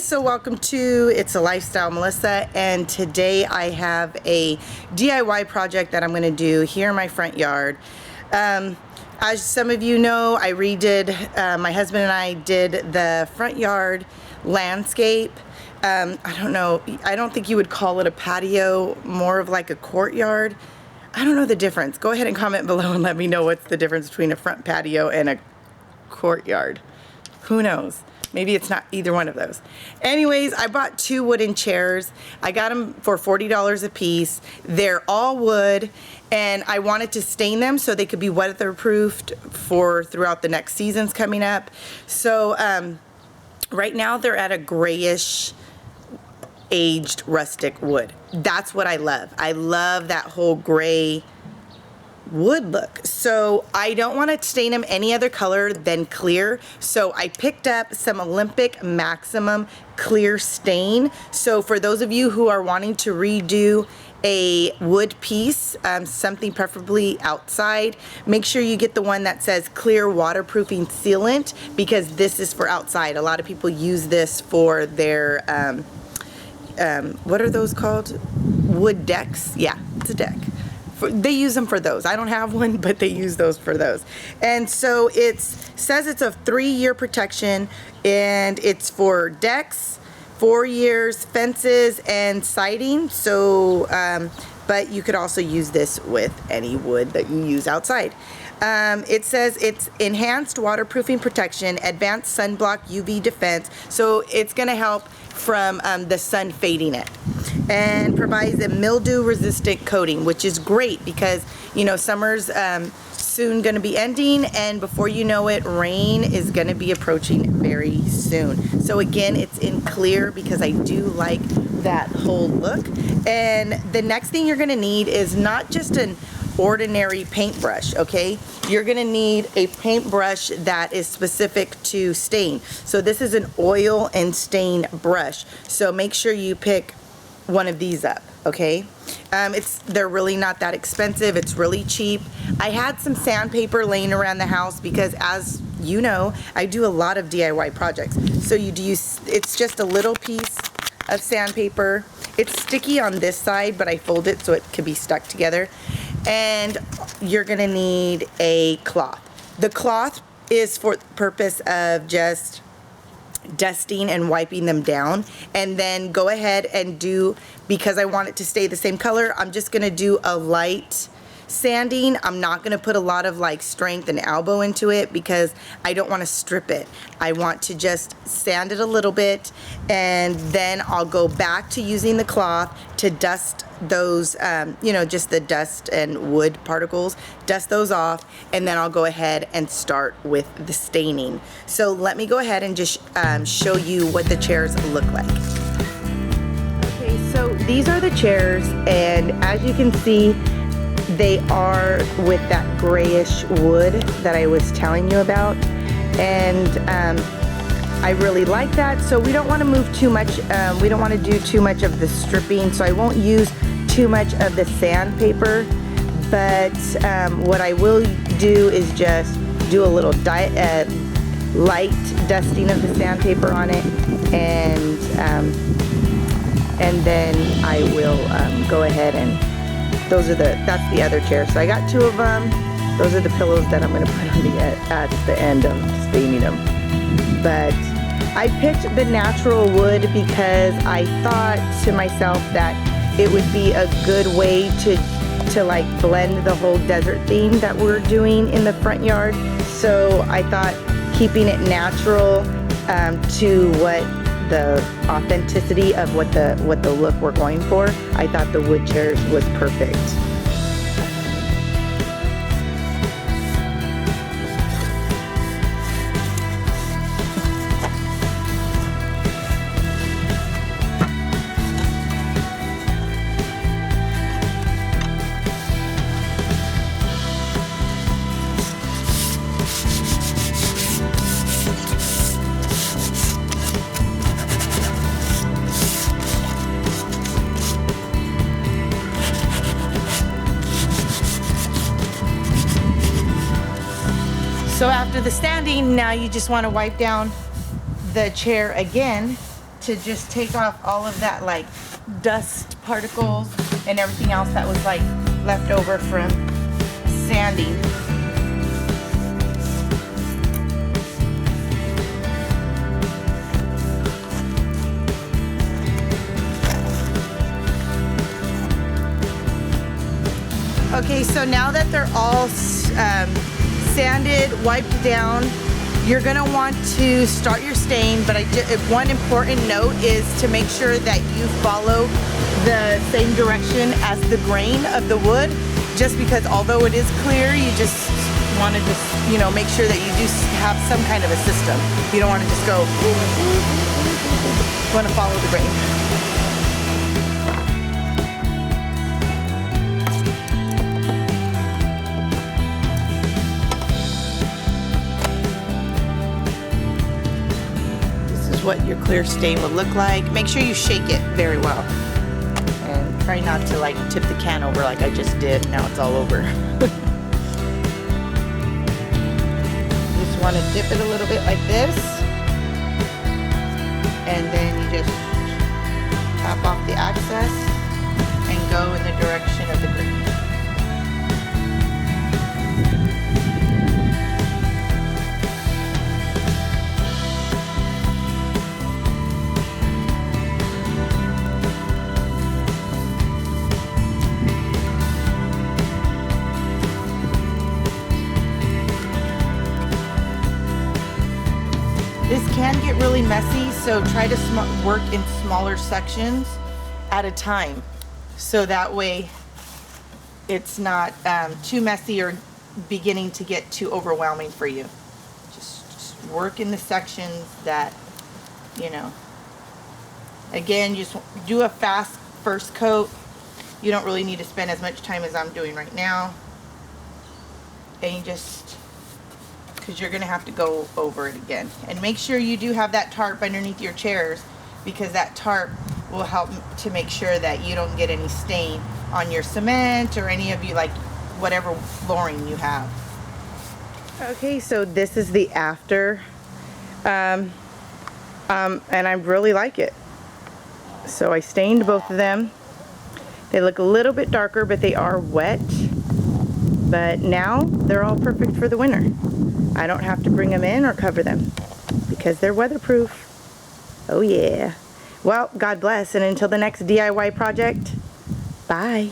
so welcome to It's a Lifestyle Melissa, and today I have a DIY project that I'm going to do here in my front yard. As some of you know, I redid, my husband and I did the front yard landscape. I don't know, I don't think you would call it a patio, more of like a courtyard. I don't know the difference. Go ahead and comment below and let me know what's the difference between a front patio and a courtyard. Who knows? Maybe it's not either one of those. Anyways, I bought 2 wooden chairs. I got them for $40 a piece. They're all wood, and I wanted to stain them so they could be weatherproofed for throughout the next seasons coming up. So right now they're at a grayish aged rustic wood. That's what I love. I love that whole gray wood look. So I don't want to stain them any other color than clear, so I picked up some Olympic Maximum clear stain. So for those of you who are wanting to redo a wood piece, something preferably outside, make sure you get the one that says clear waterproofing sealant, because this is for outside. A lot of people use this for their what are those called? Wood decks? Yeah, it's a deck. They use them for those. I don't have one, but they use those for those. And so it says it's a 3-year protection, and it's for decks, 4 years, fences, and siding. So, but you could also use this with any wood that you use outside. It says it's enhanced waterproofing protection, advanced sunblock UV defense. So it's going to help from the sun fading it, and provides a mildew resistant coating, which is great because, you know, summer's soon going to be ending, and before you know it, rain is going to be approaching very soon. So again, it's in clear because I do like that whole look. And the next thing you're going to need is not just an ordinary paintbrush, okay? You're gonna need a paintbrush that is specific to stain. So this is an oil and stain brush. So make sure you pick one of these up, okay? They're really not that expensive. It's really cheap. I had some sandpaper laying around the house because, as you know, I do a lot of DIY projects. So it's just a little piece of sandpaper. It's sticky on this side, but I fold it so it can be stuck together. And you're gonna need a cloth. The cloth is for the purpose of just dusting and wiping them down, and then go ahead and because I want it to stay the same color, I'm just gonna do a light sanding. I'm not gonna put a lot of like strength and elbow into it because I don't want to strip it. I want to just sand it a little bit, and then I'll go back to using the cloth to dust those, you know, just the dust and wood particles, dust those off, and then I'll go ahead and start with the staining. So let me go ahead and just show you what the chairs look like. Okay, so these are the chairs, and as you can see, they are with that grayish wood that I was telling you about, and I really like that. So we don't want to move too much, we don't want to do too much of the stripping, so I won't use too much of the sandpaper, but what I will do is just do a little light dusting of the sandpaper on it, and then I will go ahead and that's the other chair. So I got 2 of them. Those are the pillows that I'm going to put on at the end of staining them. But I picked the natural wood because I thought to myself that it would be a good way to like blend the whole desert theme that we're doing in the front yard. So I thought keeping it natural to what the authenticity of what the look we're going for, I thought the wood chairs was perfect. So after the sanding, now you just want to wipe down the chair again to just take off all of that like dust particles and everything else that was like left over from sanding. Okay, so now that they're all sanded, wiped down, you're gonna want to start your stain, but one important note is to make sure that you follow the same direction as the grain of the wood, just because although it is clear, you just want to make sure that you do have some kind of a system. You don't want to just go, you want to follow the grain. What your clear stain would look like. Make sure you shake it very well and try not to like tip the can over like I just did. Now it's all over. Just want to dip it a little bit like this, and then you just tap off the excess and go in the direction of the grain. This can get really messy, so try to work in smaller sections at a time, so that way it's not too messy or beginning to get too overwhelming for you. Just work in the sections that, again, just do a fast first coat. You don't really need to spend as much time as I'm doing right now, and you just, because you're going to have to go over it again. And make sure you do have that tarp underneath your chairs, because that tarp will help to make sure that you don't get any stain on your cement or any of you, like whatever flooring you have. Okay, so this is the after, and I really like it. So I stained both of them. They look a little bit darker, but they are wet. But now they're all perfect for the winter. I don't have to bring them in or cover them because they're weatherproof. Oh yeah. Well, God bless, and until the next DIY project, bye.